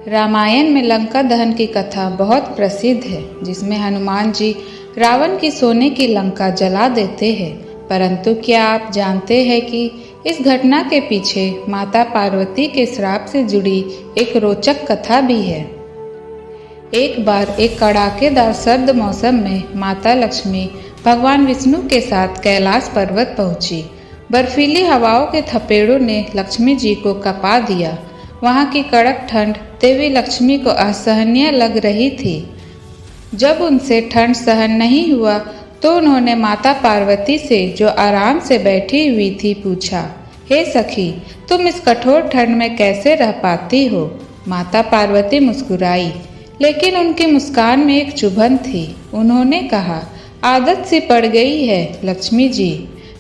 रामायण में लंका दहन की कथा बहुत प्रसिद्ध है, जिसमें हनुमान जी रावण की सोने की लंका जला देते हैं। परंतु क्या आप जानते हैं कि इस घटना के पीछे माता पार्वती के श्राप से जुड़ी एक रोचक कथा भी है। एक बार एक कड़ाकेदार सर्द मौसम में माता लक्ष्मी भगवान विष्णु के साथ कैलाश पर्वत पहुंची। बर्फीली हवाओं के थपेड़ों ने लक्ष्मी जी को कपा दिया। वहां की कड़क ठंड देवी लक्ष्मी को असहनीय लग रही थी। जब उनसे ठंड सहन नहीं हुआ तो उन्होंने माता पार्वती से, जो आराम से बैठी हुई थी, पूछा, हे सखी, तुम इस कठोर ठंड में कैसे रह पाती हो? माता पार्वती मुस्कुराई, लेकिन उनकी मुस्कान में एक चुभन थी। उन्होंने कहा, आदत सी पड़ गई है लक्ष्मी जी।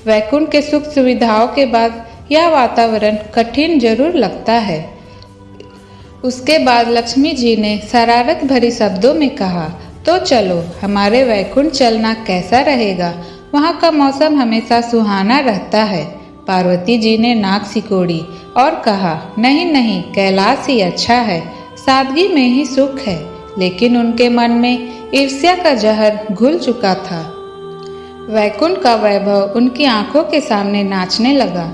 वैकुंठ के सुख सुविधाओं के बाद यह वातावरण कठिन जरूर लगता है। उसके बाद लक्ष्मी जी ने शरारत भरी शब्दों में कहा, तो चलो, हमारे वैकुंठ चलना कैसा रहेगा? वहाँ का मौसम हमेशा सुहाना रहता है। पार्वती जी ने नाक सिकोड़ी और कहा, नहीं नहीं, कैलाश ही अच्छा है, सादगी में ही सुख है। लेकिन उनके मन में ईर्ष्या का जहर घुल चुका था। वैकुंठ का वैभव उनकी आंखों के सामने नाचने लगा।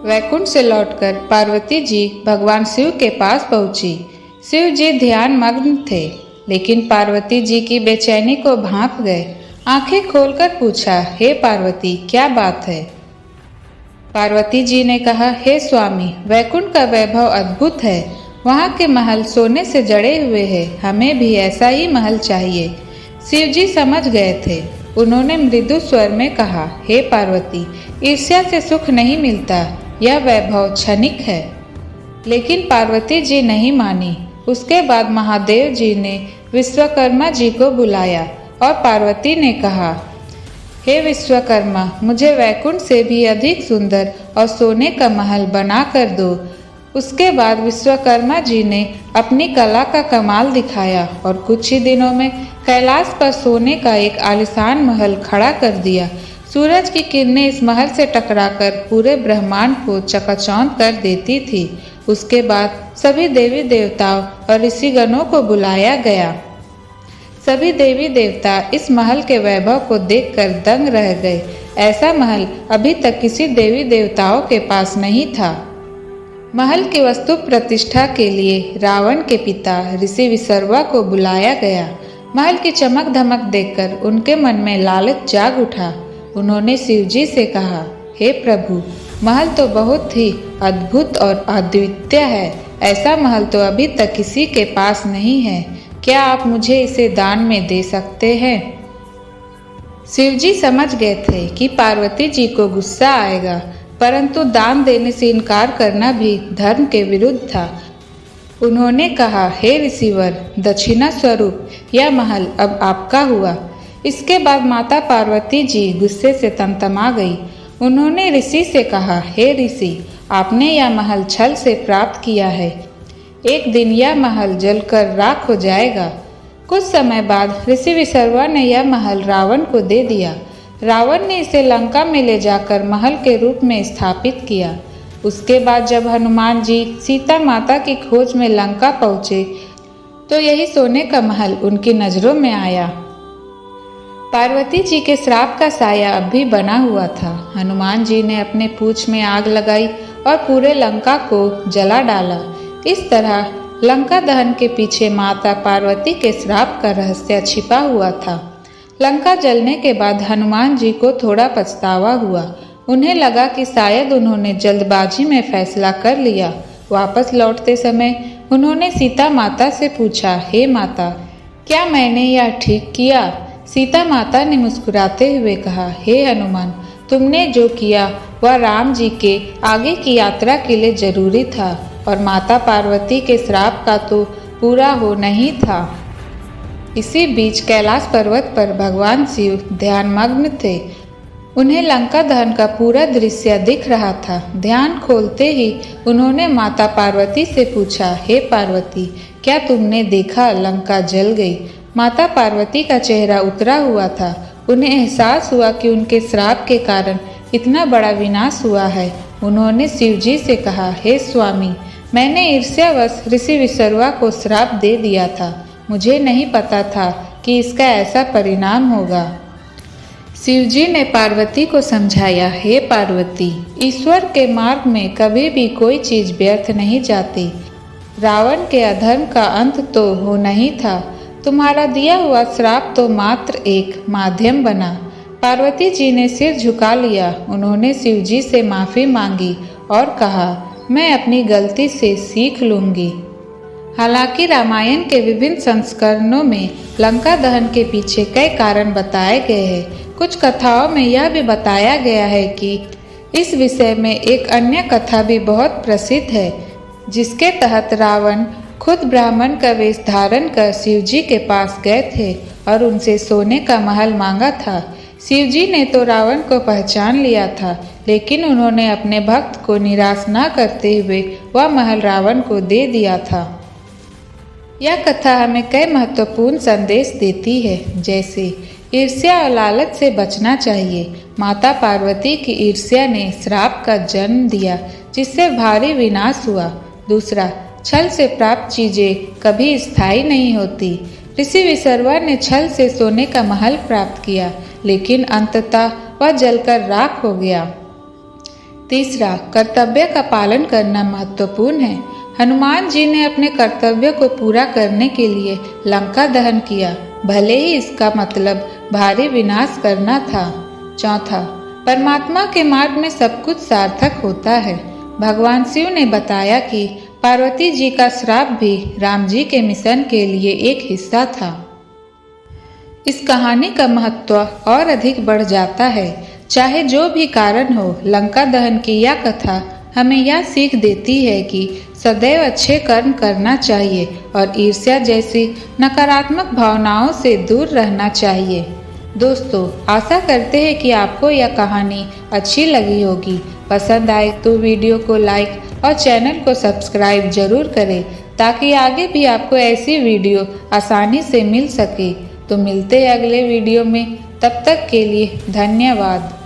वैकुंठ से लौटकर पार्वती जी भगवान शिव के पास पहुंची। शिव जी ध्यान मग्न थे, लेकिन पार्वती जी की बेचैनी को भांप गए। आंखें खोलकर पूछा, हे पार्वती, क्या बात है? पार्वती जी ने कहा, हे स्वामी, वैकुंठ का वैभव अद्भुत है। वहाँ के महल सोने से जड़े हुए हैं। हमें भी ऐसा ही महल चाहिए। शिव जी समझ गए थे। उन्होंने मृदु स्वर में कहा, हे पार्वती, ईर्ष्या से सुख नहीं मिलता, यह वैभव क्षणिक है। लेकिन पार्वती जी नहीं मानी। उसके बाद महादेव जी ने विश्वकर्मा जी को बुलाया और पार्वती ने कहा, हे विश्वकर्मा, मुझे वैकुंठ से भी अधिक सुंदर और सोने का महल बना कर दो। उसके बाद विश्वकर्मा जी ने अपनी कला का कमाल दिखाया और कुछ ही दिनों में कैलाश पर सोने का एक आलीशान महल खड़ा कर दिया। सूरज की किरणें इस महल से टकराकर पूरे ब्रह्मांड को चकाचौंध कर देती थी। उसके बाद सभी देवी देवताओं और ऋषिगणों को बुलाया गया। सभी देवी देवता इस महल के वैभव को देखकर दंग रह गए। ऐसा महल अभी तक किसी देवी देवताओं के पास नहीं था। महल की वस्तु प्रतिष्ठा के लिए रावण के पिता ऋषि विसर्वा को बुलाया गया। महल की चमक धमक देखकर उनके मन में लालच जाग उठा। उन्होंने शिव जी से कहा, हे प्रभु, महल तो बहुत ही अद्भुत और अद्वितीय है। ऐसा महल तो अभी तक किसी के पास नहीं है। क्या आप मुझे इसे दान में दे सकते हैं? शिव जी समझ गए थे कि पार्वती जी को गुस्सा आएगा, परंतु दान देने से इनकार करना भी धर्म के विरुद्ध था। उन्होंने कहा, हे ऋषिवर, दक्षिणा स्वरूप यह महल अब आपका हुआ। इसके बाद माता पार्वती जी गुस्से से तमतमा गई। उन्होंने ऋषि से कहा, हे ऋषि, आपने यह महल छल से प्राप्त किया है। एक दिन यह महल जलकर राख हो जाएगा। कुछ समय बाद ऋषि विसर्वा ने यह महल रावण को दे दिया। रावण ने इसे लंका में ले जाकर महल के रूप में स्थापित किया। उसके बाद जब हनुमान जी सीता माता की खोज में लंका पहुंचे तो यही सोने का महल उनकी नजरों में आया। पार्वती जी के श्राप का साया अब भी बना हुआ था। हनुमान जी ने अपने पूंछ में आग लगाई और पूरे लंका को जला डाला। इस तरह लंका दहन के पीछे माता पार्वती के श्राप का रहस्य छिपा हुआ था। लंका जलने के बाद हनुमान जी को थोड़ा पछतावा हुआ। उन्हें लगा कि शायद उन्होंने जल्दबाजी में फैसला कर लिया। वापस लौटते समय उन्होंने सीता माता से पूछा, हे माता, क्या मैंने यह ठीक किया? सीता माता ने मुस्कुराते हुए कहा, हे हनुमान, तुमने जो किया वह राम जी के आगे की यात्रा के लिए जरूरी था और माता पार्वती के श्राप का तो पूरा हो नहीं था। इसी बीच कैलाश पर्वत पर भगवान शिव ध्यानमग्न थे। उन्हें लंका दहन का पूरा दृश्य दिख रहा था। ध्यान खोलते ही उन्होंने माता पार्वती से पूछा, हे पार्वती, क्या तुमने देखा लंका जल गई? माता पार्वती का चेहरा उतरा हुआ था। उन्हें एहसास हुआ कि उनके श्राप के कारण इतना बड़ा विनाश हुआ है। उन्होंने शिव जी से कहा, हे स्वामी, मैंने ईर्ष्यावश ऋषि विसर्वा को श्राप दे दिया था। मुझे नहीं पता था कि इसका ऐसा परिणाम होगा। शिवजी ने पार्वती को समझाया, हे पार्वती, ईश्वर के मार्ग में कभी भी कोई चीज व्यर्थ नहीं जाती। रावण के अधर्म का अंत तो होना ही था। तुम्हारा दिया हुआ श्राप तो मात्र एक माध्यम बना। पार्वती जी ने सिर झुका लिया। उन्होंने शिवजी से माफी मांगी और कहा, मैं अपनी गलती से सीख लूंगी। हालांकि रामायण के विभिन्न संस्करणों में लंका दहन के पीछे कई कारण बताए गए हैं। कुछ कथाओं में यह भी बताया गया है कि इस विषय में एक अन्य कथा भी बहुत प्रसिद्ध है, जिसके तहत रावण खुद ब्राह्मण का वेश धारण कर शिवजी के पास गए थे और उनसे सोने का महल मांगा था। शिवजी ने तो रावण को पहचान लिया था, लेकिन उन्होंने अपने भक्त को निराश न करते हुए वह महल रावण को दे दिया था। यह कथा हमें कई महत्वपूर्ण संदेश देती है, जैसे ईर्ष्या और लालच से बचना चाहिए। माता पार्वती की ईर्ष्या ने श्राप का जन्म दिया, जिससे भारी विनाश हुआ। दूसरा, छल से प्राप्त चीजें कभी स्थायी नहीं होती। ऋषि विसर्वा ने छल से सोने का महल प्राप्त किया, लेकिन अंततः वह जलकर राख हो गया। तीसरा, कर्तव्य का पालन करना महत्वपूर्ण है। हनुमान जी ने अपने कर्तव्य को पूरा करने के लिए लंका दहन किया, भले ही इसका मतलब भारी विनाश करना था। चौथा, परमात्मा के मार्ग में सब कुछ सार्थक होता है। भगवान शिव ने बताया कि पार्वती जी का श्राप भी राम जी के मिशन के लिए एक हिस्सा था। इस कहानी का महत्व और अधिक बढ़ जाता है। चाहे जो भी कारण हो, लंका दहन की यह कथा हमें यह सीख देती है कि सदैव अच्छे कर्म करना चाहिए और ईर्ष्या जैसी नकारात्मक भावनाओं से दूर रहना चाहिए। दोस्तों, आशा करते हैं कि आपको यह कहानी अच्छी लगी होगी। पसंद आए तो वीडियो को लाइक और चैनल को सब्सक्राइब जरूर करें, ताकि आगे भी आपको ऐसी वीडियो आसानी से मिल सके। तो मिलते हैं अगले वीडियो में, तब तक के लिए धन्यवाद।